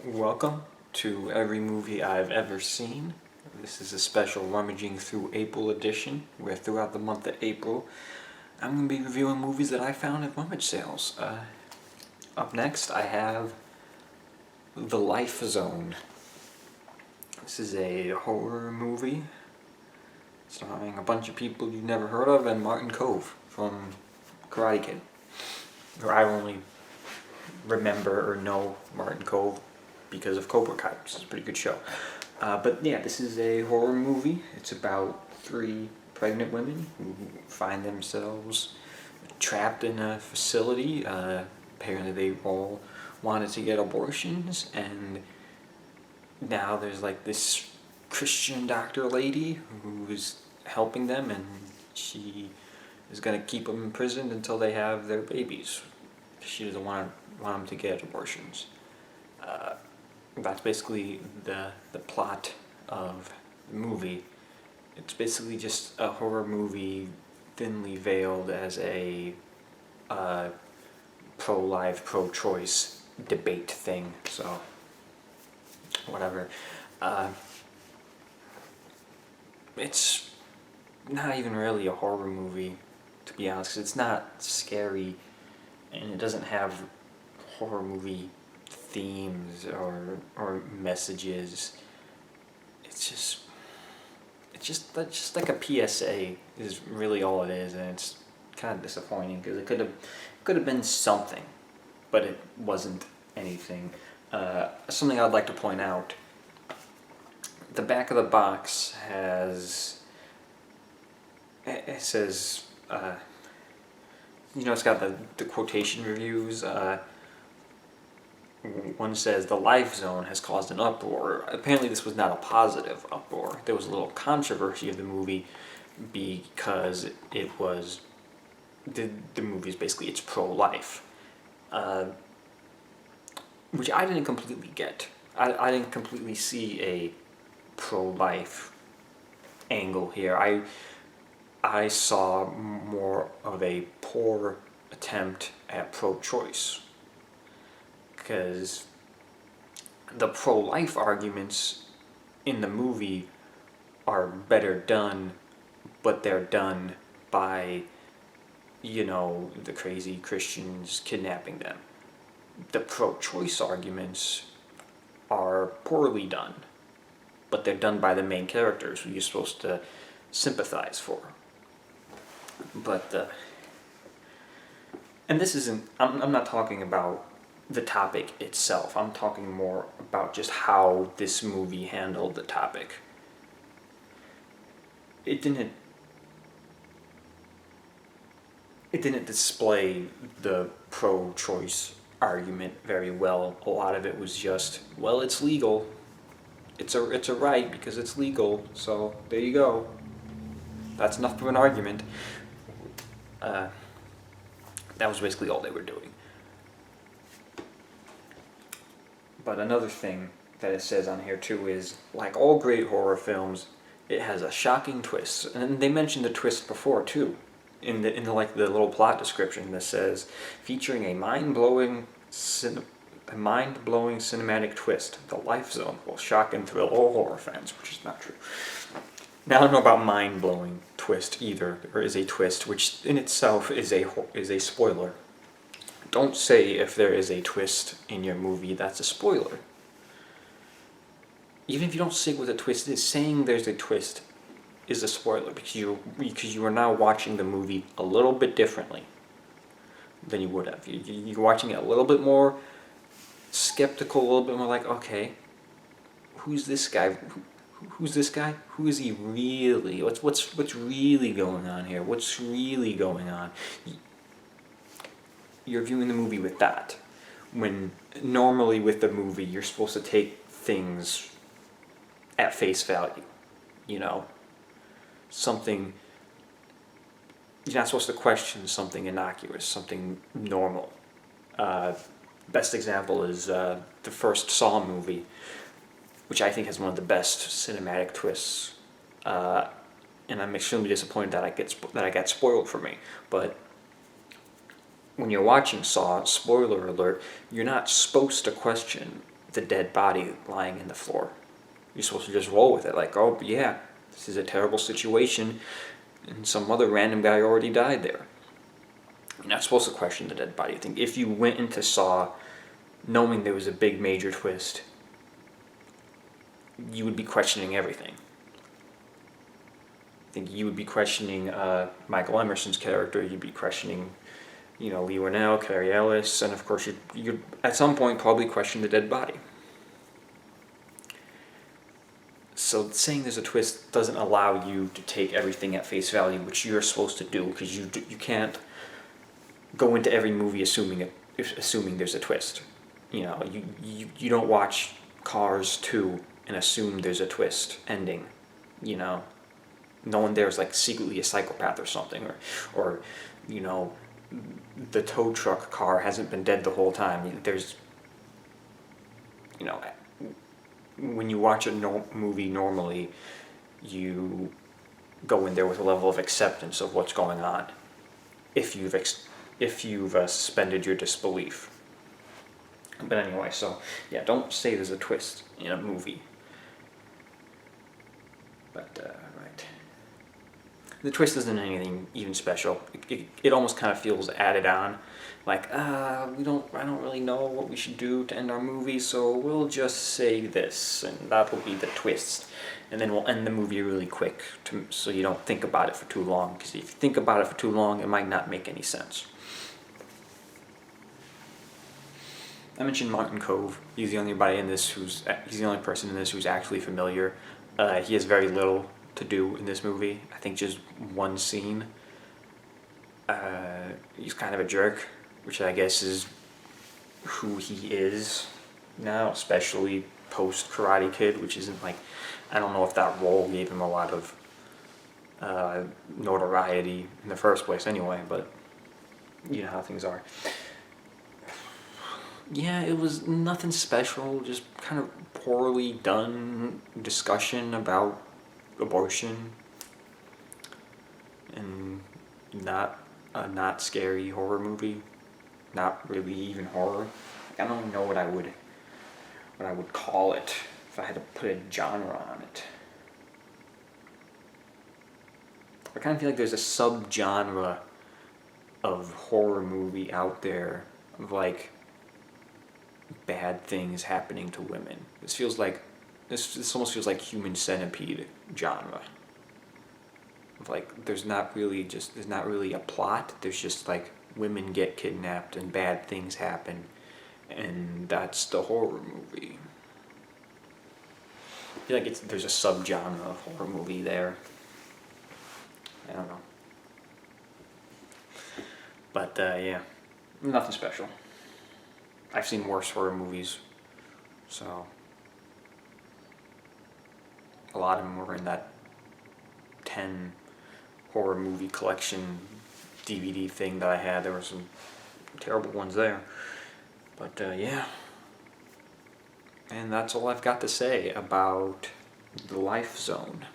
Welcome to every movie I've ever seen. This is a special Rummaging Through April edition, where throughout the month of April, I'm going to be reviewing movies that I found at rummage sales. Up next, I have The Life Zone. This is a horror movie starring a bunch of people you've never heard of and Martin Kove from Karate Kid. Or I only remember or know Martin Kove because of Cobra Kai, which is a pretty good show. But yeah, this is a horror movie. It's about three pregnant women who find themselves trapped in a facility. Apparently they all wanted to get abortions, and now there's like this Christian doctor lady who's helping them, and she is going to keep them imprisoned until they have their babies. She doesn't want them to get abortions. That's basically the plot of the movie. It's basically just a horror movie thinly veiled as a pro-life, pro-choice debate thing, so whatever. It's not even really a horror movie, to be honest. It's not scary, and it doesn't have horror movie themes or messages. It's just like a PSA is really all it is, and it's kind of disappointing because it could have been something, but it wasn't anything. Something I'd like to point out: the back of the box says it's got the quotation reviews. One says, "The Life Zone has caused an uproar." Apparently this was not a positive uproar. There was a little controversy of the movie because it was, the movie is basically, it's pro-life. Which I didn't completely get. I didn't completely see a pro-life angle here. I saw more of a poor attempt at pro-choice, because the pro-life arguments in the movie are better done, but they're done by, the crazy Christians kidnapping them. The pro-choice arguments are poorly done, but they're done by the main characters who you're supposed to sympathize for. But, and this isn't, I'm not talking about the topic itself. I'm talking more about just how this movie handled the topic. It didn't display the pro-choice argument very well. A lot of it was just, well, it's legal. It's a right because it's legal, so there you go. That's enough of an argument. That was basically all they were doing. But another thing that it says on here too is, like all great horror films, it has a shocking twist. And they mentioned the twist before too, in the little plot description that says, featuring a mind-blowing cinematic twist, The Life Zone will shock and thrill all horror fans, which is not true. Now, I don't know about mind-blowing twist either. There is a twist, which in itself is a spoiler. Don't say if there is a twist in your movie that's a spoiler. Even if you don't say what the twist is, saying there's a twist is a spoiler, because you are now watching the movie a little bit differently than you would have. You're watching it a little bit more skeptical, a little bit more like, okay, who's this guy? Who's this guy? Who is he really? What's really going on here? What's really going on? You're viewing the movie with that. When normally with the movie, you're supposed to take things at face value. Something, you're not supposed to question something innocuous, something normal. Best example is the first Saw movie, which I think has one of the best cinematic twists, and I'm extremely disappointed that I got spoiled for me. But when you're watching Saw, spoiler alert, you're not supposed to question the dead body lying in the floor. You're supposed to just roll with it, like, oh yeah, this is a terrible situation, and some other random guy already died there. You're not supposed to question the dead body. I think if you went into Saw knowing there was a big major twist, you would be questioning everything. I think you would be questioning Michael Emerson's character. You'd be questioning, Lee Winnell, Carrie Ellis, and of course you'd at some point probably question the dead body. So saying there's a twist doesn't allow you to take everything at face value, which you're supposed to do, because you can't go into every movie assuming there's a twist. You don't watch Cars 2 and assume there's a twist ending. No one there is like secretly a psychopath or something, or the tow truck car hasn't been dead the whole time. There's, when you watch a movie normally, you go in there with a level of acceptance of what's going on. If you've suspended your disbelief. But anyway, so yeah, don't say there's a twist in a movie. But right, the twist isn't anything even special. It almost kind of feels added on, like I don't really know what we should do to end our movie, so we'll just say this, and that will be the twist, and then we'll end the movie really quick, so you don't think about it for too long. Because if you think about it for too long, it might not make any sense. I mentioned Martin Kove. He's the only person in this who's actually familiar. He has very little to do in this movie. I think just one scene. He's kind of a jerk, which I guess is who he is now, especially post Karate Kid, which isn't like, I don't know if that role gave him a lot of notoriety in the first place anyway, but you know how things are. Yeah, it was nothing special, just kind of poorly done discussion about abortion, and not a not scary horror movie, not really even horror. I don't know what I would call it if I had to put a genre on it. I kind of feel like there's a subgenre of horror movie out there of like bad things happening to women. This almost feels like Human Centipede genre. Of like there's not really a plot. There's just like women get kidnapped and bad things happen, and that's the horror movie. I feel like there's a subgenre of horror movie there. I don't know. But yeah, nothing special. I've seen worse horror movies, so a lot of them were in that 10 horror movie collection DVD thing that I had. There were some terrible ones there. But yeah. And that's all I've got to say about The Life Zone.